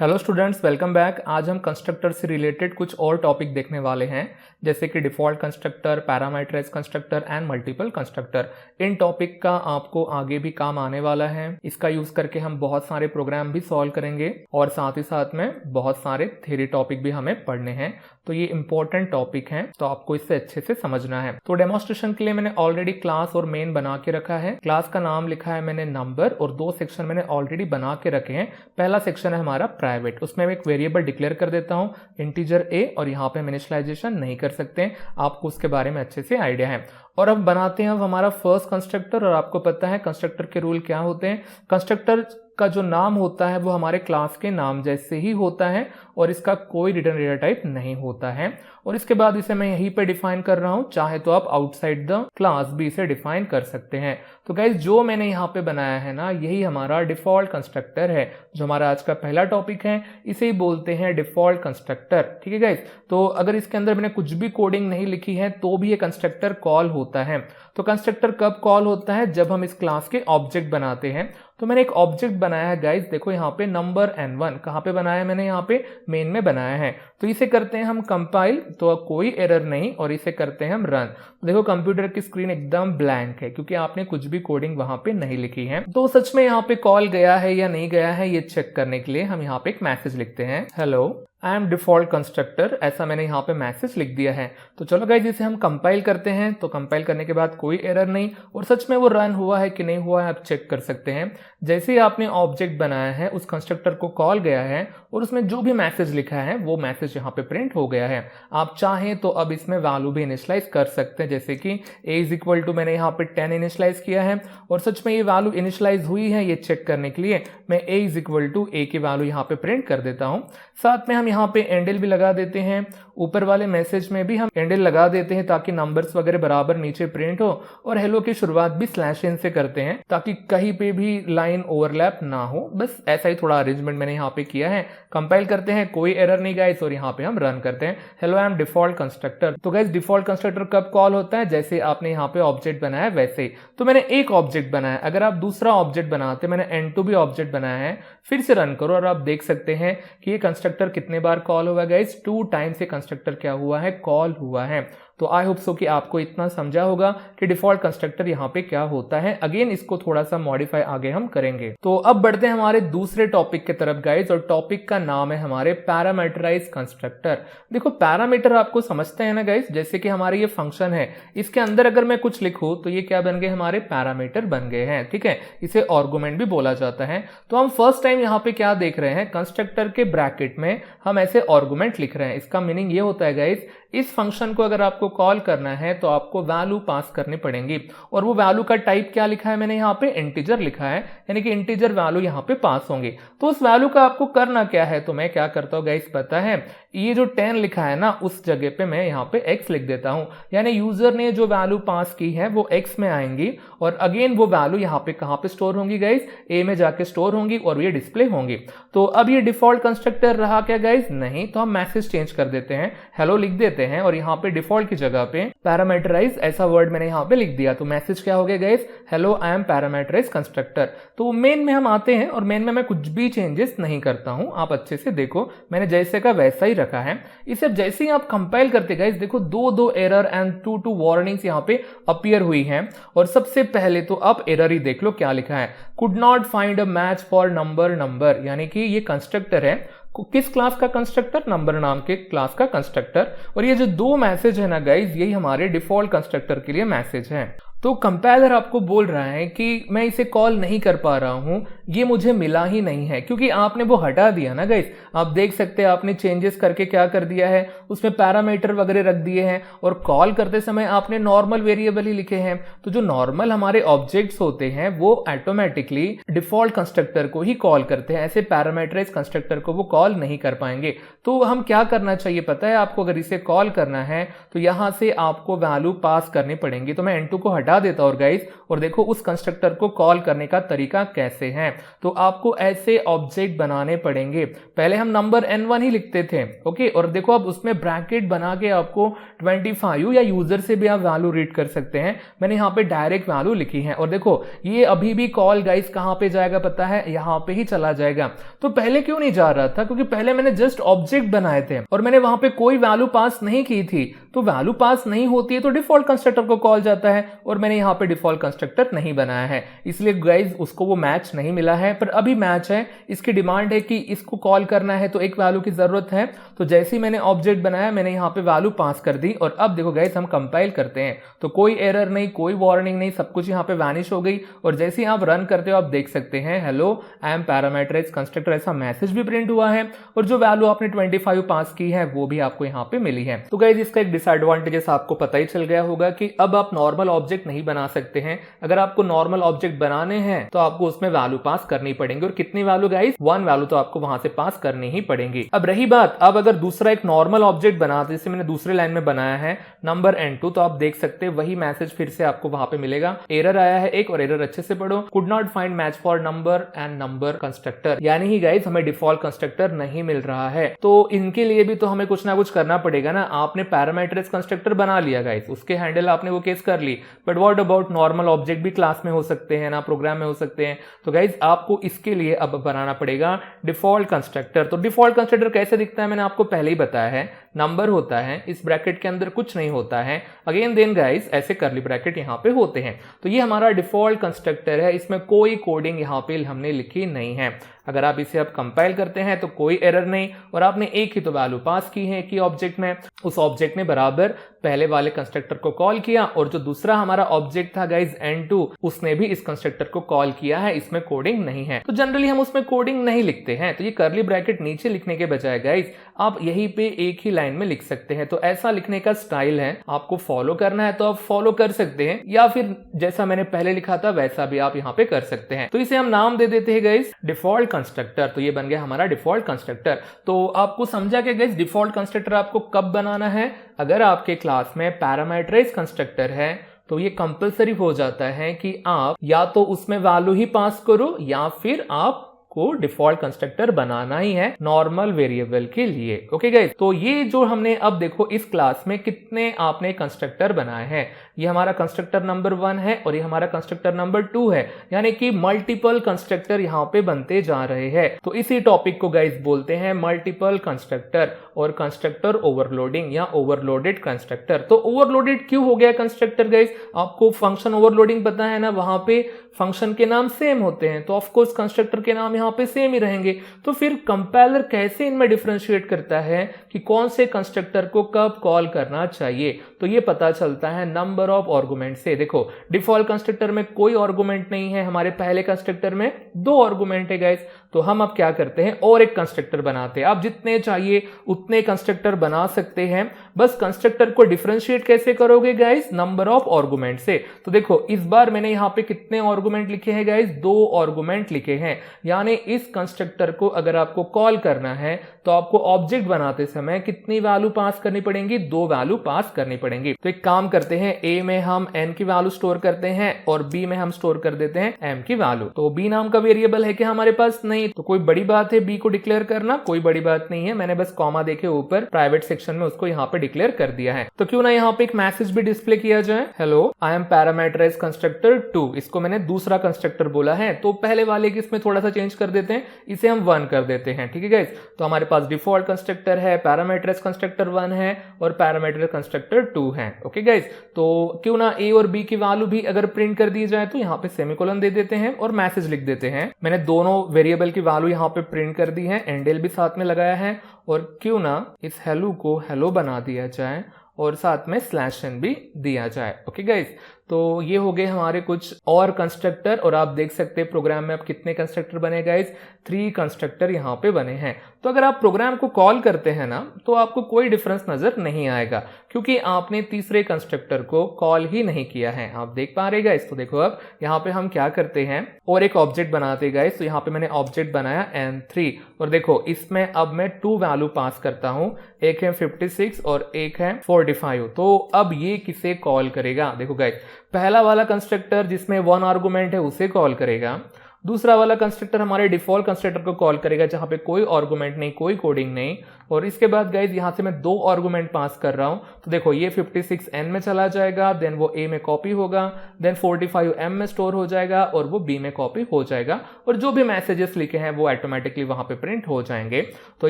Hello students, welcome back. आज हम constructor से रिलेटेड कुछ और टॉपिक देखने वाले हैं, जैसे कि default constructor, parameterize constructor and multiple constructor. इन टॉपिक का आपको आगे भी काम आने वाला है। इसका यूज़ करके हम बहुत सारे प्रोग्राम भी सॉल्व करेंगे और साथ ही साथ में बहुत सारे थ्योरी टॉपिक भी हमें पढ़ने हैं। तो ये इंपॉर्टेंट टॉपिक हैं, तो आपको इससे अच्छे से समझना है। तो डेमोन्स्ट्रेशन के लिए मैंने ऑलरेडी क्लास और मेन बना के रखा है। क्लास का नाम लिखा है मैंने नंबर, और दो सेक्शन मैंने ऑलरेडी बना के रखे हैं। पहला सेक्शन है हमारा प्राइवेट, उसमें मैं एक वेरिएबल डिक्लेयर कर देता हूं इंटीजर a, और यहाँ पे हम इनिशियलाइजेशन नहीं कर सकते हैं। आपको उसके बारे में अच्छे से आइडिया है। और अब बनाते हैं अब हमारा फर्स्ट कंस्ट्रक्टर। और आपको पता है कंस्ट्रक्टर के रूल क्या होते हैं। कंस्ट्रक्टर का जो नाम होता है वो हमारे क्लास के नाम जैसे ही होता है और इसका कोई रिटर्न डेटा टाइप नहीं होता है। और इसके बाद इसे मैं यहीं पे डिफाइन कर रहा हूं, चाहे तो आप आउटसाइड द क्लास भी इसे डिफाइन कर सकते हैं। तो गाइज जो मैंने यहाँ पे बनाया है ना, यही हमारा डिफॉल्ट कंस्ट्रक्टर है, जो हमारा आज का पहला टॉपिक है। इसे ही बोलते हैं डिफॉल्ट कंस्ट्रक्टर। ठीक है गाइज। तो अगर इसके अंदर मैंने कुछ भी कोडिंग नहीं लिखी है तो भी ये कंस्ट्रक्टर कॉल होता है। तो कंस्ट्रक्टर कब कॉल होता है? जब हम इस क्लास के ऑब्जेक्ट बनाते हैं। तो मैंने एक ऑब्जेक्ट बनाया है गाइज, देखो यहाँ पे नंबर n1 कहाँ पे बनाया है मैंने, यहाँ पे मेन में बनाया है। तो इसे करते हैं हम कंपाइल, तो कोई एरर नहीं, और इसे करते हैं हम रन। देखो कंप्यूटर की स्क्रीन एकदम ब्लैंक है क्योंकि आपने कुछ भी कोडिंग वहां पे नहीं लिखी है। तो सच में यहाँ पे कॉल गया है या नहीं गया है ये चेक करने के लिए हम यहाँ पे एक मैसेज लिखते हैं, hello I M default constructor. ऐसा मैंने यहाँ पे मैसेज लिख दिया है। तो चलो गाइस इसे हम कंपाइल करते हैं। तो कंपाइल करने के बाद कोई एरर नहीं, और सच में वो रन हुआ है कि नहीं हुआ है आप चेक कर सकते हैं। जैसे ही आपने ऑब्जेक्ट बनाया है, उस कंस्ट्रक्टर को कॉल गया है और उसमें जो भी मैसेज लिखा है वो मैसेज यहाँ पे प्रिंट हो गया है। आप चाहें तो अब इसमें वैल्यू भी इनिशियलाइज कर सकते हैं, जैसे कि a इज इक्वल टू मैंने यहाँ पे 10 इनिशियलाइज किया है और सच में ये वैल्यू इनिशियलाइज हुई है ये चेक करने के लिए मैं a is equal to a की वैल्यू यहाँ पे प्रिंट कर देता हूँ। साथ में हम यहाँ पे एंडल भी लगा देते हैं, ऊपर वाले मैसेज में भी हम एंडल लगा देते हैं ताकि नंबर्स वगैरह बराबर नीचे प्रिंट हो, और हेलो की शुरुआत भी /n से करते हैं ताकि कहीं पे भी लाइन ओवरलैप ना हो। बस ऐसा ही थोड़ा अरेंजमेंट मैंने यहाँ पे किया है। कंपाइल करते हैं, कोई एरर नहीं गाइस, और यहाँ पे हम रन करते हैं, hello I M default constructor. तो गाइस डिफॉल्ट कंस्ट्रक्टर कब कॉल होता है? जैसे आपने यहाँ पे ऑब्जेक्ट बनाया वैसे ही। तो मैंने एक ऑब्जेक्ट बनाया, अगर आप दूसरा ऑब्जेक्ट बनाते, मैंने n2 भी ऑब्जेक्ट बनाया है, फिर से रन करो और आप देख सकते हैं कि ये कंस्ट्रक्टर कितने बार कॉल हुआ गाइस, 2 टाइम्स ये कंस्ट्रक्टर क्या हुआ है, कॉल हुआ है। तो आई होप सो कि आपको इतना समझा होगा कि डिफॉल्ट कंस्ट्रक्टर यहाँ पे क्या होता है। अगेन इसको थोड़ा सा मॉडिफाई आगे हम करेंगे। तो अब बढ़ते हैं हमारे दूसरे टॉपिक की तरफ गाइस, और टॉपिक का नाम है हमारे पैरामीटराइज कंस्ट्रक्टर। देखो पैरामीटर आपको समझते हैं ना गाइस, जैसे कि हमारे ये फंक्शन है, इसके अंदर अगर मैं कुछ लिखूं तो ये क्या बन गए, हमारे पैरामीटर बन गए हैं। ठीक है, इसे आर्गुमेंट भी बोला जाता है। तो हम फर्स्ट टाइम यहाँ पे क्या देख रहे हैं, कंस्ट्रक्टर के ब्रैकेट में हम ऐसे आर्गुमेंट लिख रहे हैं। इसका मीनिंग ये होता है गाइस, इस फंक्शन को अगर आपको कॉल करना है तो आपको वैल्यू पास करनी पड़ेगी, और वो वैल्यू का टाइप क्या लिखा है मैंने यहाँ पे, इंटीजर लिखा है, यानी कि इंटीजर वैल्यू यहाँ पे पास होंगे। तो उस वैल्यू का आपको करना क्या है, तो मैं क्या करता हूँ गाइस पता है, ये जो 10 लिखा है ना, उस जगह पे मैं यहाँ पे x लिख देता हूँ, यानी यूजर ने जो वैल्यू पास की है वो x में आएंगी, और अगेन वो वैल्यू यहाँ पे कहाँ पे स्टोर होंगी गाइस, a में जाके स्टोर होंगी और ये डिस्प्ले होंगी। तो अब ये डिफॉल्ट कंस्ट्रक्टर रहा क्या गाइस, नहीं, तो हम मैसेज चेंज कर देते हैं, हेलो लिख देते हैं, और यहाँ पे डिफॉल्ट की जगह पे पैरामीटराइज ऐसा वर्ड मैंने यहाँ पे लिख दिया। तो मैसेज क्या हो गया guys, hello I am parameterize constructor. तो मेन में हम आते हैं और मेन में मैं कुछ भी चेंजेस नहीं करता हूं, आप अच्छे से देखो मैंने जैसे का वैसा ही रखा है। इसे जैसे ही आप कंपाइल करते गाइस, देखो दो एरर एंड 2 वार्निंग्स यहाँ पे अपीयर हुई हैं। और सबसे पहले तो आप एरर ही देख लो क्या लिखा है, could not find a match for number, यानी कि ये कंस्ट्रक्टर है, किस क्लास का कंस्ट्रक्टर, नंबर नाम के क्लास का कंस्ट्रक्टर। और ये जो 2 मैसेज है ना गाइज, यही हमारे डिफॉल्ट कंस्ट्रक्टर के लिए मैसेज है। तो कंपाइलर आपको बोल रहा है कि मैं इसे कॉल नहीं कर पा रहा हूं, ये मुझे मिला ही नहीं है, क्योंकि आपने वो हटा दिया ना गाइस। आप देख सकते हैं आपने चेंजेस करके क्या कर दिया है, उसमें पैरामीटर वगैरह रख दिए हैं, और कॉल करते समय आपने नॉर्मल वेरिएबल ही लिखे हैं। तो जो नॉर्मल हमारे ऑब्जेक्ट्स होते हैं वो ऑटोमेटिकली डिफॉल्ट कंस्ट्रक्टर को ही कॉल करते हैं, ऐसे पैरामीटराइज कंस्ट्रक्टर को वो कॉल नहीं कर पाएंगे। तो हम क्या करना चाहिए पता है आपको, अगर इसे कॉल करना है तो यहां से आपको वैल्यू पास करनी पड़ेगी। तो मैं n2 को हटा देता हूं गाइस, और देखो उस कंस्ट्रक्टर को कॉल करने का तरीका कैसे है। तो आपको ऐसे ऑब्जेक्ट बनाने पड़ेंगे। पहले हम नंबर n1 ही लिखते थे, ओके, और देखो अब उसमें ब्रैकेट बना के आपको 25 या यूजर से भी आप वैल्यू रीड कर सकते हैं। मैंने यहाँ पे डायरेक्ट वैल्यू लिखी है और देखो ये अभी भी कॉल गाइस कहाँ पे जाएगा पता है, यहाँ पे ही चला जाएगा। तो पहले क्यों नहीं जा रहा था, क्योंकि पहले मैंने जस्ट ऑब्जेक्ट बनाए थे और मैंने वहां पे कोई वैल्यू पास नहीं की थी। तो वैल्यू पास नहीं होती है तो डिफॉल्ट कंस्ट्रक्टर को कॉल जाता है और मैंने यहाँ पे डिफॉल्ट कंस्ट्रक्टर नहीं बनाया है, इसलिए गाइस उसको वो मैच नहीं मिला है। पर अभी मैच है, इसकी डिमांड है कि इसको कॉल करना है तो एक वैल्यू की जरूरत है। तो जैसे ही मैंने ऑब्जेक्ट बनाया मैंने यहाँ पे वैल्यू पास कर दी और अब देखो गाइस हम कंपाइल करते हैं तो कोई एरर नहीं, कोई वार्निंग नहीं, सब कुछ यहाँ पे वैनिश हो गई। और जैसे ही आप रन करते हो आप देख सकते हैं hello I am parameterized constructor ऐसा मैसेज भी प्रिंट हुआ है और जो वैल्यू आपने 25 पास की है वो भी आपको यहाँ पे मिली है। तो गाइस इसका एक डिसएडवांटेजेस आपको पता ही चल गया होगा कि अब आप नॉर्मल ऑब्जेक्ट नहीं बना सकते हैं। अगर आपको नॉर्मल ऑब्जेक्ट बनाने हैं तो आपको उसमें वैल्यू पास करनी पड़ेगी और कितनी वैल्यू गाइस, 1 वैल्यू तो आपको वहां से पास करनी ही पड़ेगी। अब रही बात, अब अगर दूसरा एक नॉर्मल ऑब्जेक्ट बनाते जैसे मैंने दूसरे लाइन में बनाया है नंबर n2, तो आप देख सकते हैं वही मैसेज फिर से आपको वहां पे मिलेगा। एरर आया है एक, और एरर अच्छे से पढ़ो, could not find match for number and number constructor, यानी ही गाइस हमें डिफॉल्ट कंस्ट्रक्टर नहीं मिल रहा है। तो इनके लिए भी तो हमें कुछ ना कुछ करना पड़ेगा ना। आपने पैरामीटराइज्ड कंस्ट्रक्टर बना लिया गाइस, उसके हैंडल आपने वो केस कर ली, but what about normal object भी क्लास में हो सकते हैं ना, प्रोग्राम में हो सकते हैं। तो गाइस आपको इसके लिए अब बनाना पड़ेगा डिफॉल्ट कंस्ट्रक्टर। तो डिफॉल्ट कंस्ट्रक्टर कैसे दिखता है मैंने आपको पहले ही बताया है, नंबर होता है, इस ब्रैकेट के अंदर कुछ नहीं होता है, अगेन देन गाइस ऐसे करली ब्रैकेट यहाँ पे होते हैं। तो ये हमारा डिफॉल्ट कंस्ट्रक्टर है, इसमें कोई कोडिंग यहाँ पे हमने लिखी नहीं है। अगर आप इसे अब कंपाइल करते हैं तो कोई एरर नहीं, और आपने एक ही तो वैल्यू पास की है कि ऑब्जेक्ट में, उस ऑब्जेक्ट ने बराबर पहले वाले कंस्ट्रक्टर को कॉल किया और जो दूसरा हमारा ऑब्जेक्ट था गाइस n2 उसने भी इस कंस्ट्रक्टर को कॉल किया है, इसमें कोडिंग नहीं है। तो जनरली हम उसमें कोडिंग नहीं लिखते हैं, तो ये करली ब्रैकेट नीचे लिखने के बजाय गाइस आप यहीं पे एक ही लाइन में लिख सकते हैं। तो ऐसा लिखने का स्टाइल है, आपको फॉलो करना है तो आप फॉलो कर सकते हैं, या फिर जैसा मैंने पहले लिखा था वैसा भी आप यहाँ पे कर सकते हैं। तो इसे हम नाम दे देते हैं गाइस डिफॉल्ट कंस्ट्रक्टर। तो ये बन गया हमारा डिफॉल्ट कंस्ट्रक्टर। तो आपको समझा कि गाइस डिफॉल्ट कंस्ट्रक्टर आपको कब बनाना है, अगर आपके क्लास में पैरामीटराइज्ड कंस्ट्रक्टर है तो ये कंपलसरी हो जाता है कि आप या तो उसमें वैल्यू ही पास करो या फिर आप को डिफॉल्ट कंस्ट्रक्टर बनाना ही है नॉर्मल वेरिएबल के लिए। ओके गाइस, तो ये जो हमने अब देखो इस क्लास में कितने आपने कंस्ट्रक्टर बनाए हैं, ये हमारा कंस्ट्रक्टर नंबर 1 है और ये हमारा कंस्ट्रक्टर नंबर 2 है, यानी कि मल्टीपल कंस्ट्रक्टर यहाँ पे बनते जा रहे हैं। तो इसी टॉपिक को गाइस बोलते हैं मल्टीपल कंस्ट्रक्टर और कंस्ट्रक्टर ओवरलोडिंग या ओवरलोडेड कंस्ट्रक्टर। तो ओवरलोडेड क्यों हो गया कंस्ट्रक्टर गाइस, आपको फंक्शन ओवरलोडिंग पता है ना, वहां पे फंक्शन के नाम सेम होते हैं तो ऑफकोर्स कंस्ट्रक्टर के नाम यहाँ पे सेम ही रहेंगे। तो फिर कंपाइलर कैसे इनमें डिफरेंशिएट करता है कि कौन से कंस्ट्रक्टर को कब कॉल करना चाहिए, तो ये पता चलता है नंबर ऑफ आर्गुमेंट से। देखो डिफॉल्ट कंस्ट्रक्टर में कोई आर्गुमेंट नहीं है, हमारे पहले कंस्ट्रक्टर में 2 आर्गुमेंट है गाइस। तो हम अब क्या करते हैं और एक कंस्ट्रक्टर बनाते हैं, आप जितने चाहिए उतने कंस्ट्रक्टर बना सकते हैं। बस कंस्ट्रक्टर को डिफरेंशिएट कैसे करोगे गाइस, नंबर ऑफ आर्गुमेंट से। तो देखो इस बार मैंने यहाँ पे कितने आर्गुमेंट लिखे हैं गाइस, 2 आर्गुमेंट लिखे हैं, यानी इस कंस्ट्रक्टर को अगर आपको कॉल करना है तो आपको ऑब्जेक्ट बनाते समय कितनी वैल्यू पास करनी पड़ेंगी, 2 वैल्यू पास करनी पड़ेंगी। तो एक काम करते हैं, ए में हम n की वैल्यू स्टोर करते हैं और b में हम स्टोर कर देते हैं m की वैल्यू। तो b नाम का वेरिएबल है कि हमारे पास नहीं, तो कोई बड़ी बात है b को डिक्लेयर करना, कोई बड़ी बात नहीं है, मैंने बस कॉमा देके ऊपर प्राइवेट सेक्शन में उसको यहाँ पे डिक्लेयर कर दिया है। तो क्यों ना यहाँ पे एक मैसेज भी डिस्प्ले किया जाए, hello I am parameterized constructor 2, इसको मैंने दूसरा कंस्ट्रक्टर बोला है तो पहले वाले की इसमें थोड़ा सा चेंज कर देते हैं, इसे हम 1 कर देते हैं। ठीक है गाइस, तो हमारे पास डिफॉल्ट कंस्ट्रक्टर है, पैरामीटराइज्ड कंस्ट्रक्टर 1 है और पैरामीटराइज्ड कंस्ट्रक्टर 2 है। ओके गाइस, तो क्यों ना a और b की वैल्यू भी अगर प्रिंट कर दी जाए तो यहाँ पे सेमीकोलन दे देते हैं और मैसेज लिख देते हैं। मैंने दोनों वेरिएबल की वैल्यू यहाँ पे प्रिंट कर दी है, एंडल भी साथ में लगाया है, और क्यों ना इस हेलो को हेलो बना दिया जाए और साथ में /n भी दिया जाए। ओके गाइस, तो ये हो गए हमारे कुछ और कंस्ट्रक्टर, और आप देख सकते हैं प्रोग्राम में अब कितने कंस्ट्रक्टर बने गाइस, 3 कंस्ट्रक्टर यहाँ पे बने हैं। तो अगर आप प्रोग्राम को कॉल करते हैं ना तो आपको कोई डिफरेंस नजर नहीं आएगा क्योंकि आपने तीसरे कंस्ट्रक्टर को कॉल ही नहीं किया है। आप देख पा रहे गाइस, तो देखो अब यहाँ पे हम क्या करते हैं और एक ऑब्जेक्ट बनाते गाइस। तो यहाँ पे मैंने ऑब्जेक्ट बनाया n3 और देखो इसमें अब मैं 2 वैल्यू पास करता हूँ, एक है 56 और एक है 45। तो अब ये किसे कॉल करेगा, देखो गाइस पहला वाला कंस्ट्रक्टर जिसमें 1 आर्गुमेंट है उसे कॉल करेगा, दूसरा वाला कंस्ट्रक्टर हमारे डिफॉल्ट कंस्ट्रक्टर को कॉल करेगा जहां पे कोई आर्गुमेंट नहीं, कोई कोडिंग नहीं। और इसके बाद गाइज यहां से मैं 2 आर्गुमेंट पास कर रहा हूं, तो देखो ये 56n में चला जाएगा, देन वो a में कॉपी होगा, देन 45m में स्टोर हो जाएगा और वो b में कॉपी हो जाएगा, और जो भी मैसेजेस लिखे हैं वो ऑटोमेटिकली वहां पे प्रिंट हो जाएंगे। तो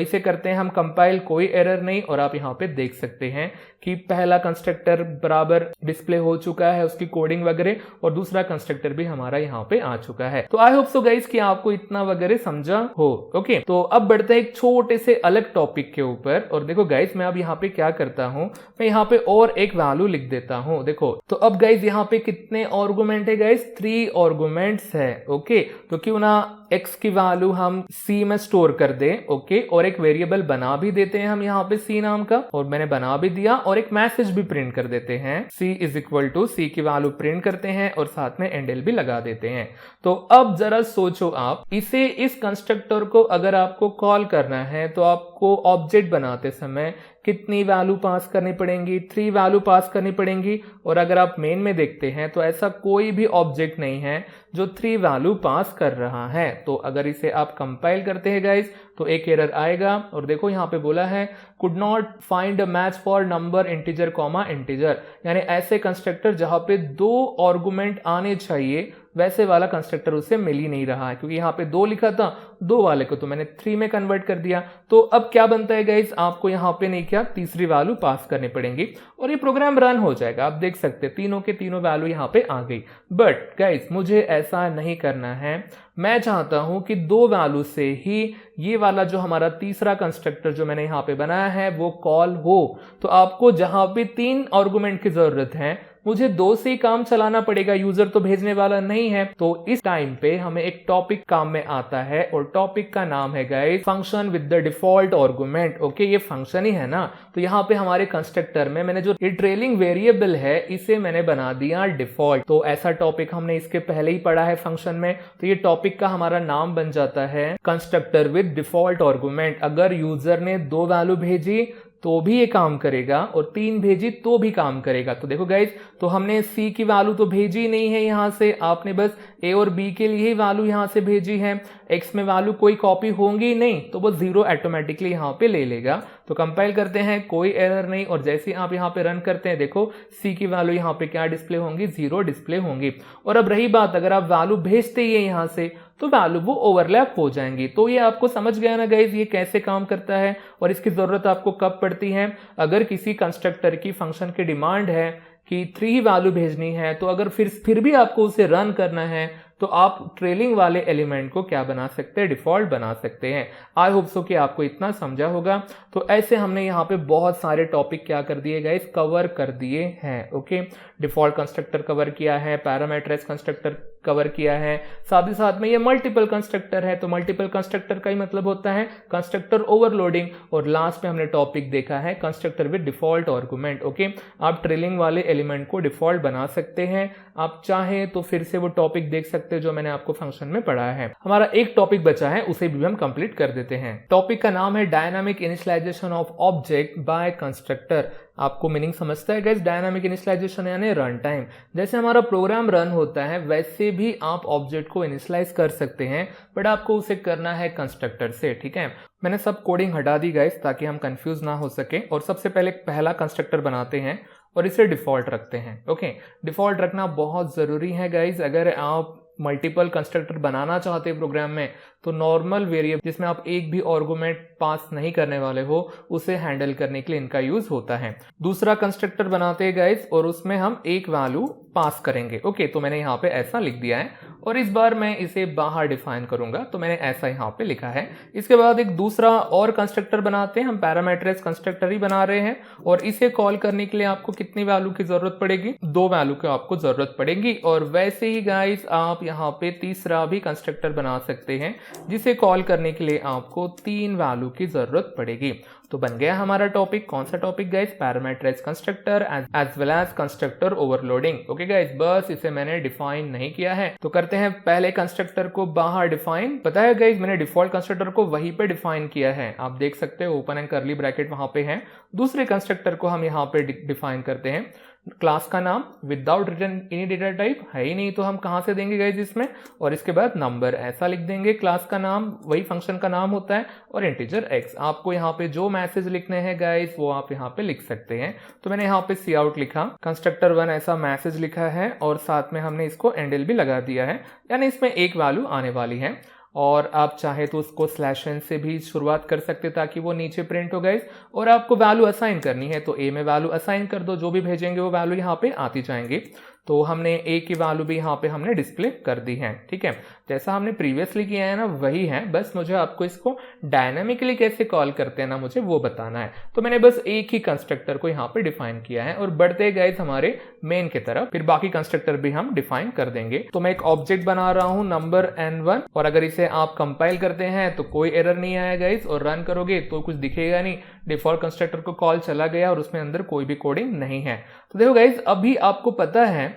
इसे करते हैं हम कंपाइल, कोई एरर नहीं, और आप यहाँ पे देख सकते हैं कि पहला कंस्ट्रक्टर बराबर डिस्प्ले हो चुका है, उसकी कोडिंग वगैरह, और दूसरा कंस्ट्रक्टर भी हमारा यहाँ पे आ चुका है। तो आई होप सो गाइस कि आपको इतना वगैरह समझा हो। ओके, तो अब बढ़ते हैं एक छोटे से अलग टॉपिक के ऊपर। और देखो गाइस, मैं अब यहाँ पे क्या करता हूँ, मैं यहाँ पे और एक वैल्यू लिख देता हूँ। देखो तो अब गाइस यहाँ पे कितने आर्गुमेंट है गाइस, 3 आर्गुमेंट्स है। ओके, तो क्यों ना x की वैल्यू हम c में स्टोर कर दे। ओके, और एक वेरिएबल बना भी देते हैं हम यहाँ पे c नाम का, और मैंने बना भी दिया, और एक मैसेज भी प्रिंट कर देते हैं, c is equal to c की वैल्यू प्रिंट करते हैं और साथ में एंडल भी लगा देते हैं। तो अब जरा सोचो आप, इसे इस कंस्ट्रक्टर को अगर आपको कॉल करना है तो आपको ऑब्जेक्ट बनाते समय कितनी वैल्यू पास करनी पड़ेंगी, 3 वैल्यू पास करनी पड़ेंगी। और अगर आप मेन में देखते हैं तो ऐसा कोई भी ऑब्जेक्ट नहीं है जो 3 वैल्यू पास कर रहा है। तो अगर इसे आप कंपाइल करते हैं गाइस तो एक एरर आएगा, और देखो यहाँ पे बोला है could not find a match for number integer comma integer, यानी ऐसे कंस्ट्रक्टर जहां पे 2 आर्गुमेंट आने चाहिए वैसे वाला कंस्ट्रक्टर उसे मिल ही नहीं रहा है, क्योंकि यहाँ पे 2 लिखा था, 2 वाले को तो मैंने 3 में कन्वर्ट कर दिया। तो अब क्या बनता है गाइस, आपको यहाँ पे नहीं क्या, तीसरी वैल्यू पास करनी पड़ेगी और ये प्रोग्राम रन हो जाएगा। आप देख सकते हैं तीनों के तीनों वैल्यू यहाँ पे आ गई। बट गाइस मुझे ऐसा नहीं करना है, मैं चाहता हूं कि 2 वैल्यू से ही ये वाला जो हमारा तीसरा कंस्ट्रक्टर जो मैंने यहाँ पे बनाया है वो कॉल हो। तो आपको जहां पे 3 आर्गुमेंट की जरूरत है, मुझे 2 से ही काम चलाना पड़ेगा, यूजर तो भेजने वाला नहीं है। तो इस टाइम पे हमें एक टॉपिक काम में आता है, और टॉपिक का नाम है guys function with the default argument. Okay, ये फंक्शन ही है ना, तो यहाँ पे हमारे कंस्ट्रक्टर में मैंने जो ये ट्रेलिंग वेरिएबल है इसे मैंने बना दिया डिफॉल्ट। तो ऐसा टॉपिक हमने इसके पहले ही पढ़ा है फंक्शन में, तो ये टॉपिक का हमारा नाम बन जाता है कंस्ट्रक्टर विद डिफॉल्ट आर्गुमेंट। अगर यूजर ने 2 वैल्यू भेजी तो भी ये काम करेगा, और 3 भेजी तो भी काम करेगा। तो देखो गाइज, तो हमने c की वैल्यू तो भेजी नहीं है यहाँ से, आपने बस a और b के लिए ही वैल्यू यहाँ से भेजी है, x में वैल्यू कोई कॉपी होंगी नहीं, तो वो 0 ऑटोमेटिकली यहाँ पे ले लेगा। तो कंपाइल करते हैं, कोई एरर नहीं, और जैसे ही आप यहाँ पे रन करते हैं देखो c की वैल्यू यहाँ पे क्या डिस्प्ले होंगी, 0 डिस्प्ले होंगी। और अब रही बात, अगर आप वैल्यू भेजते ही है यहाँ से तो वैल्यू वो ओवरलैप हो जाएंगी। तो ये आपको समझ गया ना गाइज, ये कैसे काम करता है और इसकी जरूरत आपको कब पड़ती है। अगर किसी कंस्ट्रक्टर की फंक्शन की डिमांड है कि 3 वैल्यू भेजनी है, तो अगर फिर भी आपको उसे रन करना है तो आप ट्रेलिंग वाले एलिमेंट को क्या बना सकते हैं, डिफॉल्ट बना सकते हैं। आई होप सो कि आपको इतना समझा होगा। तो ऐसे हमने यहाँ पे बहुत सारे टॉपिक क्या कर दिए गाइस, कवर कर दिए हैं। ओके, डिफॉल्ट कंस्ट्रक्टर कवर किया है, पैरामीटराइज्ड कंस्ट्रक्टर कवर किया है, साथ ही साथ में ये मल्टीपल कंस्ट्रक्टर है। तो मल्टीपल कंस्ट्रक्टर का ही मतलब होता है कंस्ट्रक्टर ओवरलोडिंग, और लास्ट में हमने टॉपिक देखा है constructor with default argument. Okay, आप ट्रेलिंग वाले एलिमेंट को डिफॉल्ट बना सकते हैं, आप चाहें तो फिर से वो टॉपिक देख सकते हैं जो मैंने आपको फंक्शन में पढ़ाया है। हमारा एक टॉपिक बचा है, उसे भी हम कंप्लीट कर देते हैं। टॉपिक का नाम है dynamic initialization of object by constructor. आपको मीनिंग समझता है गाइस, डायनामिक इनिशियलाइजेशन यानी रन टाइम। जैसे हमारा प्रोग्राम रन होता है वैसे भी आप ऑब्जेक्ट को इनिशियलाइज कर सकते हैं, बट आपको उसे करना है कंस्ट्रक्टर से। ठीक है, मैंने सब कोडिंग हटा दी गाइस ताकि हम कंफ्यूज ना हो सके। और सबसे पहले पहला कंस्ट्रक्टर बनाते हैं और इसे डिफॉल्ट रखते हैं। ओके, डिफॉल्ट रखना बहुत जरूरी है गाइस। अगर आप मल्टीपल कंस्ट्रक्टर बनाना चाहते हैं प्रोग्राम में, तो नॉर्मल वेरिएबल जिसमें आप एक भी आर्गुमेंट पास नहीं करने वाले हो उसे हैंडल करने के लिए इनका यूज होता है। दूसरा कंस्ट्रक्टर बनाते हैं गाइस, और उसमें हम एक वैल्यू पास करेंगे। ओके, तो मैंने यहाँ पे ऐसा लिख दिया है, और इस बार मैं इसे बाहर डिफाइन करूंगा, तो मैंने ऐसा यहाँ पे लिखा है। इसके बाद एक दूसरा और कंस्ट्रक्टर बनाते हैं, हम पैरामीटराइज्ड कंस्ट्रक्टर ही बना रहे हैं, और इसे कॉल करने के लिए आपको कितनी वैल्यू की जरूरत पड़ेगी, 2 वैल्यू की आपको जरूरत पड़ेगी। और वैसे ही गाइस आप यहाँ पे तीसरा भी कंस्ट्रक्टर बना सकते हैं जिसे कॉल करने के लिए आपको 3 वैल्यू की जरूरत पड़ेगी। तो बन गया हमारा टॉपिक। कौन सा topic guys? Parameterize constructor as well as constructor overloading. Okay guys, बस इसे मैंने डिफाइन नहीं किया है। तो करते हैं पहले कंस्ट्रक्टर को बाहर डिफाइन। पता है गाइस, मैंने डिफॉल्ट कंस्ट्रक्टर को वहीं पे डिफाइन किया है, आप देख सकते हो ओपन एंड कर्ली ब्रैकेट वहां पे है। दूसरे कंस्ट्रक्टर को हम यहाँ पे डिफाइन करते हैं। क्लास का नाम without return any data type है ही नहीं, तो हम कहां से देंगे गाइस इसमें, और इसके बाद नंबर ऐसा लिख देंगे। क्लास का नाम वही फंक्शन का नाम होता है, और इंटीजर x। आपको यहाँ पे जो मैसेज लिखने हैं गाइस वो आप यहाँ पे लिख सकते हैं। तो मैंने यहाँ पे सी आउट लिखा, कंस्ट्रक्टर 1 ऐसा मैसेज लिखा है, और साथ में हमने इसको एंडल भी लगा दिया है, यानी इसमें एक वैल्यू आने वाली है। और आप चाहे तो उसको /n से भी शुरुआत कर सकते ताकि वो नीचे प्रिंट हो गाइस। और आपको वैल्यू असाइन करनी है तो a में वैल्यू असाइन कर दो, जो भी भेजेंगे वो वैल्यू यहाँ पे आती जाएंगी। तो हमने a की वैल्यू भी यहाँ पे हमने डिस्प्ले कर दी है, ठीक है। जैसा हमने प्रीवियसली किया है ना वही है, बस मुझे आपको इसको डायनामिकली कैसे कॉल करते हैं ना मुझे वो बताना है। तो मैंने बस एक ही कंस्ट्रक्टर को यहाँ पे डिफाइन किया है, और बढ़ते गए हमारे मेन की तरफ, फिर बाकी कंस्ट्रक्टर भी हम डिफाइन कर देंगे। तो मैं एक ऑब्जेक्ट बना रहा हूँ नंबर n1, और अगर इसे आप कंपाइल करते हैं तो कोई एरर नहीं आएगा गाइस, और रन करोगे तो कुछ दिखेगा नहीं, डिफॉल्ट कंस्ट्रक्टर को कॉल चला गया और उसमें अंदर कोई भी कोडिंग नहीं है। तो देखो गाइस, अभी आपको पता है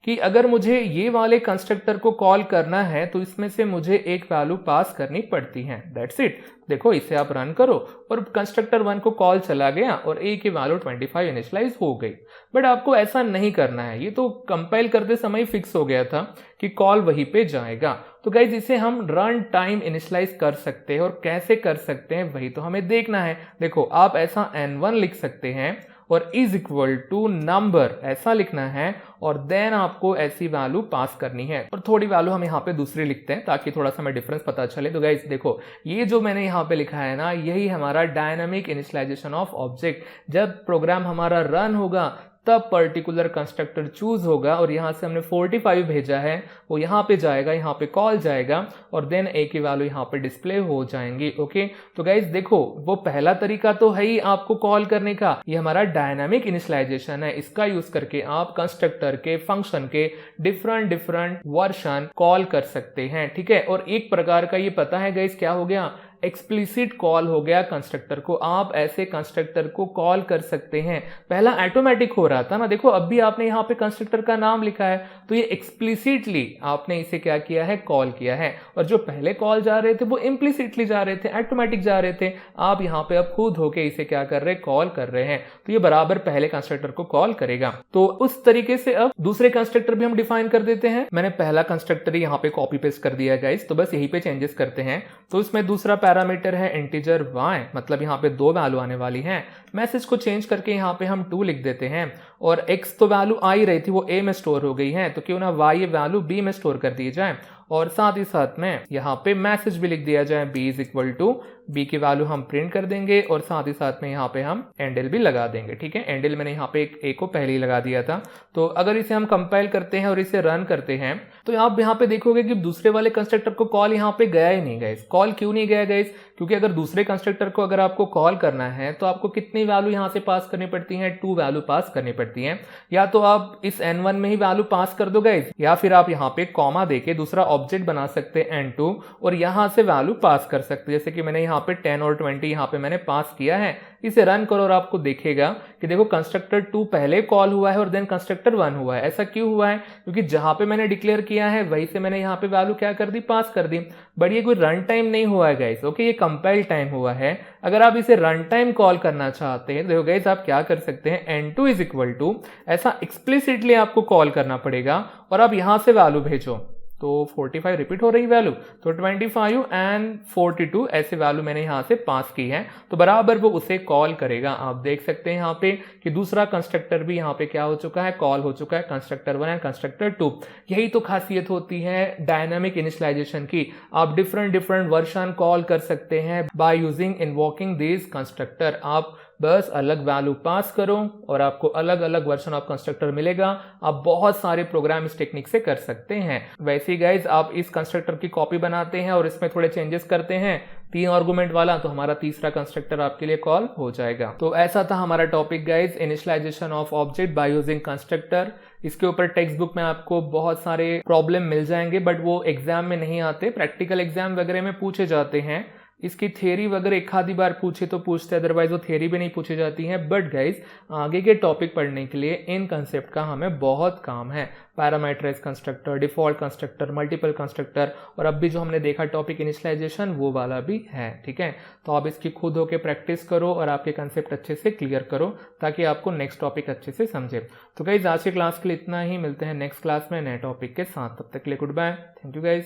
कि अगर मुझे ये वाले कंस्ट्रक्टर को कॉल करना है तो इसमें से मुझे एक वैल्यू पास करनी पड़ती है, दैट्स इट। देखो इसे आप रन करो और कंस्ट्रक्टर 1 को कॉल चला गया और a की वैल्यू 25 इनिशियलाइज हो गई। बट आपको ऐसा नहीं करना है, ये तो कंपाइल करते समय फिक्स हो गया था कि कॉल वहीं पे जाएगा। तो गाइज इसे हम रन टाइम इनिशियलाइज कर सकते हैं, और कैसे कर सकते हैं वही तो हमें देखना है। देखो आप ऐसा n1 लिख सकते हैं और इज इक्वल टू नंबर ऐसा लिखना है, और देन आपको ऐसी वैल्यू पास करनी है। और थोड़ी वैल्यू हम यहाँ पे दूसरी लिखते हैं ताकि थोड़ा सा हमें डिफरेंस पता चले। तो गाइस देखो, ये जो मैंने यहाँ पे लिखा है ना, यही हमारा डायनामिक इनिशियलाइजेशन ऑफ ऑब्जेक्ट। जब प्रोग्राम हमारा रन होगा तब पर्टिकुलर कंस्ट्रक्टर चूज होगा, और यहाँ से हमने 45 भेजा है, वो यहाँ पे जाएगा, यहाँ पे कॉल जाएगा, और देन a की वैल्यू यहाँ पे डिस्प्ले हो जाएंगी। ओके, तो गाइज देखो, वो पहला तरीका तो है ही आपको कॉल करने का, ये हमारा डायनामिक इनिशियलाइजेशन है। इसका यूज करके आप कंस्ट्रक्टर के फंक्शन के डिफरेंट वर्जन कॉल कर सकते हैं, ठीक है। और एक प्रकार का ये पता है गाइज क्या हो गया, एक्सप्लिसिट कॉल हो गया कंस्ट्रक्टर को। आप ऐसे कंस्ट्रक्टर को कॉल कर सकते हैं। पहला ऑटोमेटिक हो रहा था ना, देखो अभी आपने यहाँ पे कंस्ट्रक्टर का नाम लिखा है, तो ये एक्सप्लिसिटली आपने इसे क्या किया है, कॉल किया है। और जो पहले कॉल जा रहे थे वो इम्प्लिसिटली जा रहे थे, ऑटोमेटिक जा रहे थे। आप यहाँ पे अब खुद होके इसे क्या कर रहे हैं, कॉल कर रहे हैं। तो ये बराबर पहले कंस्ट्रक्टर को कॉल करेगा। तो उस तरीके से अब दूसरे कंस्ट्रक्टर भी हम डिफाइन कर देते हैं। मैंने पहला कंस्ट्रक्टर यहाँ पे कॉपी पेस्ट कर दिया गाइस, तो बस यहीं पे चेंजेस करते हैं। तो इसमें दूसरा पैरामीटर है इंटीजर y, मतलब यहाँ पे 2 वैल्यू आने वाली हैं। मैसेज को चेंज करके यहाँ पे हम 2 लिख देते हैं, और x तो वैल्यू आ ही रही थी, वो a में स्टोर हो गई है, तो क्यों ना y ये वैल्यू b में स्टोर कर दी जाए। और साथ ही साथ में यहाँ पे मैसेज भी लिख दिया जाए, b is equal to b की वैल्यू हम प्रिंट कर देंगे, और साथ ही साथ में यहाँ पे हम एंडल भी लगा देंगे, ठीक है। एंडल मैंने यहाँ पे एक a को पहले ही लगा दिया था। तो अगर इसे हम कंपाइल करते हैं और इसे रन करते हैं तो आप यहाँ पे देखोगे कि दूसरे वाले कंस्ट्रक्टर को कॉल यहाँ पे गया ही नहीं गाइस। कॉल क्यों नहीं गया गाइस, क्योंकि अगर दूसरे कंस्ट्रक्टर को अगर आपको कॉल करना है तो आपको कितनी वैल्यू यहाँ से पास करनी पड़ती है, 2 वैल्यू पास करनी पड़ती है। या तो आप इस n1 में ही वैल्यू पास कर दो गाइस, या फिर आप यहाँ पे कॉमा देके दूसरा ऑब्जेक्ट बना सकते हैं n2, और यहाँ से वैल्यू पास कर सकते हैं। जैसे कि मैंने यहाँ पे 10 और 20 यहाँ पे मैंने पास किया है। इसे रन करो और आपको देखेगा कि देखो कंस्ट्रक्टर 2 पहले कॉल हुआ है और देन कंस्ट्रक्टर 1 हुआ है। ऐसा क्यों हुआ है, क्योंकि जहां पे मैंने डिक्लेयर किया है वहीं से मैंने यहाँ पे वैल्यू क्या कर दी, पास कर दी। बट ये कोई रन टाइम नहीं हुआ है गाइस, ओके, ये कंपाइल टाइम हुआ है। अगर आप इसे रन टाइम कॉल करना चाहते हैं तो देखो गाइस आप क्या कर सकते हैं, n2 इज इक्वल टू ऐसा एक्सप्लिसिटली आपको कॉल करना पड़ेगा, और आप यहां से वैल्यू भेजो। तो 45 रिपीट हो रही वैल्यू, तो 25 एंड 42 ऐसे वैल्यू मैंने यहाँ से पास की है, तो बराबर वो उसे कॉल करेगा। आप देख सकते हैं यहाँ पे कि दूसरा कंस्ट्रक्टर भी यहाँ पे क्या हो चुका है, कॉल हो चुका है, कंस्ट्रक्टर 1 एंड कंस्ट्रक्टर 2। यही तो खासियत होती है डायनामिक इनिशियलाइजेशन की। आप डिफरेंट वर्जन कॉल कर सकते हैं by using invoking this constructor. आप बस अलग वैल्यू पास करो और आपको अलग अलग वर्जन ऑफ कंस्ट्रक्टर मिलेगा। आप बहुत सारे प्रोग्राम इस टेक्निक से कर सकते हैं। वैसे ही गाइज आप इस कंस्ट्रक्टर की कॉपी बनाते हैं और इसमें थोड़े चेंजेस करते हैं 3 आर्गुमेंट वाला, तो हमारा तीसरा कंस्ट्रक्टर आपके लिए कॉल हो जाएगा। तो ऐसा था हमारा topic guys, initialization of object by using constructor. इसके ऊपर टेक्स्ट बुक में आपको बहुत सारे प्रॉब्लम मिल जाएंगे, बट वो एग्जाम में नहीं आते, प्रैक्टिकल एग्जाम वगैरह में पूछे जाते हैं। इसकी थियरी वगैरह एक आधी बार पूछे तो पूछते, अदरवाइज वो थियरी भी नहीं पूछी जाती है। बट गाइज आगे के टॉपिक पढ़ने के लिए इन कंसेप्ट का हमें बहुत काम है। Parameterised constructor, default constructor, multiple constructor, और अब भी जो हमने देखा टॉपिक इनिशियलाइजेशन वो वाला भी है। ठीक है, तो आप इसकी खुद होके प्रैक्टिस करो और आपके कंसेप्ट अच्छे से क्लियर करो ताकि आपको नेक्स्ट टॉपिक अच्छे से समझे। तो गाइज आज के क्लास के लिए इतना ही, मिलते हैं नेक्स्ट क्लास में नए टॉपिक के साथ। तब तक के लिए goodbye, thank you guys.